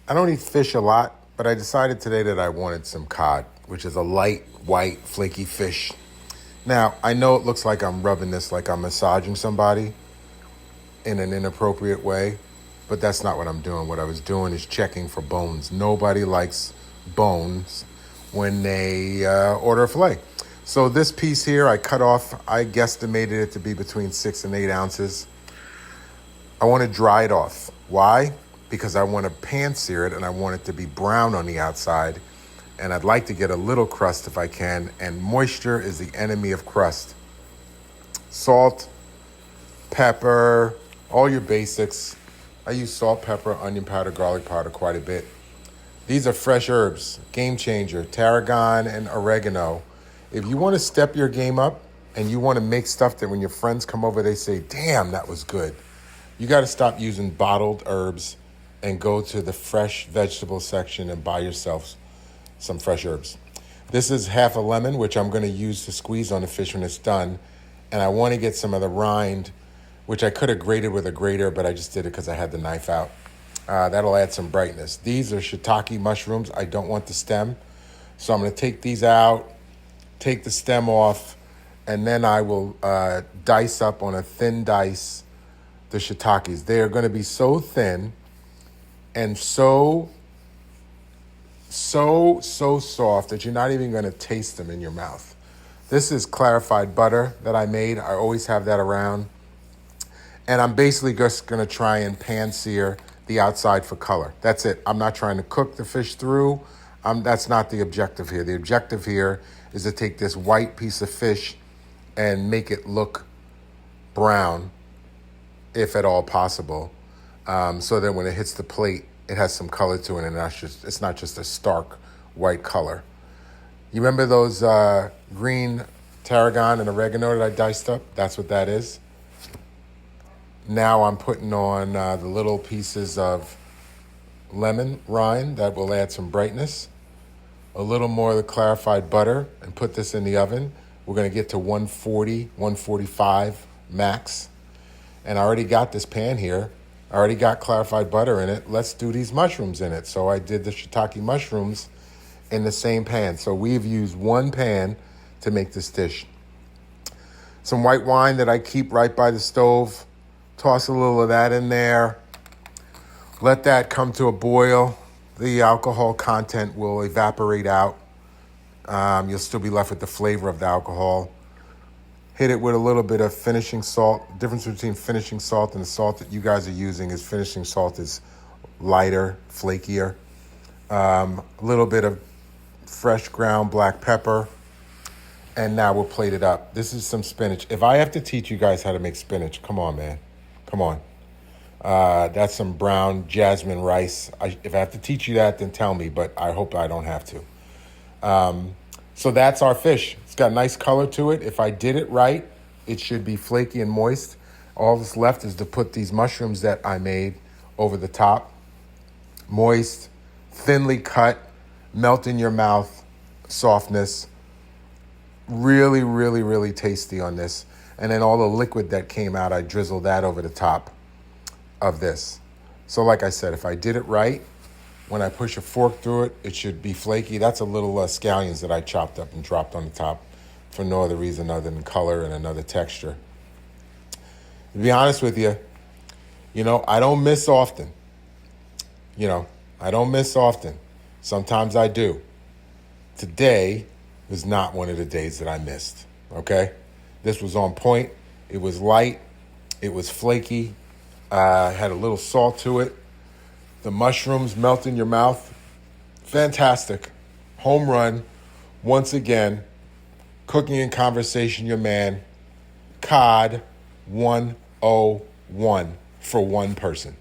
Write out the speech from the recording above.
I don't eat fish a lot, but I decided today that I wanted some cod, which is a light, white, flaky fish. Now, I know it looks like I'm rubbing this like I'm massaging somebody in an inappropriate way, but that's not what I'm doing. What I was doing is checking for bones. Nobody likes bones when they order a filet. So this piece here I cut off, I guesstimated it to be between 6 and 8 ounces. I want to dry it off. Why? Because I want to pan sear it and I want it to be brown on the outside. And I'd like to get a little crust if I can. And moisture is the enemy of crust. Salt, pepper, all your basics. I use salt, pepper, onion powder, garlic powder quite a bit. These are fresh herbs, game changer, tarragon and oregano. If you want to step your game up and you want to make stuff that when your friends come over, they say, damn, that was good. You got to stop using bottled herbs and go to the fresh vegetable section and buy yourself some fresh herbs. This is half a lemon, which I'm going to use to squeeze on the fish when it's done. And I want to get some of the rind, which I could have grated with a grater, but I just did it because I had the knife out. That'll add some brightness. These are shiitake mushrooms. I don't want the stem. So I'm going to take these out, take the stem off, and then I will dice up on a thin dice the shiitakes. They are going to be so thin and so soft that you're not even going to taste them in your mouth. This is clarified butter that I made. I always have that around. And I'm basically just going to try and pan sear the outside for color. That's it. I'm not trying to cook the fish through. That's not the objective here. The objective here is to take this white piece of fish and make it look brown, if at all possible, so that when it hits the plate, it has some color to it, and it's not just a stark white color. You remember those green tarragon and oregano that I diced up? That's what that is. Now I'm putting on the little pieces of lemon rind that will add some brightness. A little more of the clarified butter, and put this in the oven. We're going to get to 140, 145 max. And I already got this pan here. I already got clarified butter in it. Let's do these mushrooms in it. So I did the shiitake mushrooms in the same pan. So we've used one pan to make this dish. Some white wine that I keep right by the stove. Toss a little of that in there. Let that come to a boil. The alcohol content will evaporate out. You'll still be left with the flavor of the alcohol. Hit it with a little bit of finishing salt. The difference between finishing salt and the salt that you guys are using is finishing salt is lighter, flakier. A little bit of fresh ground black pepper. And now we'll plate it up. This is some spinach. If I have to teach you guys how to make spinach, come on, man. Come on. That's some brown jasmine rice. If I have to teach you that, then tell me, but I hope I don't have to. So that's our fish. It's got a nice color to it. If I did it right, it should be flaky and moist. All that's left is to put these mushrooms that I made over the top. Moist, thinly cut, melt in your mouth, softness. Really, really, really tasty on this. And then all the liquid that came out, I drizzled that over the top of this. So like I said, if I did it right, when I push a fork through it, it should be flaky. That's a little scallions that I chopped up and dropped on the top for no other reason other than color and another texture. To be honest with you, I don't miss often. I don't miss often. Sometimes I do. Today was not one of the days that I missed, okay? This was on point. It was light. It was flaky. Had a little salt to it. The mushrooms melt in your mouth. Fantastic. Home run. Once again, cooking and conversation, your man. Cod 101 for one person.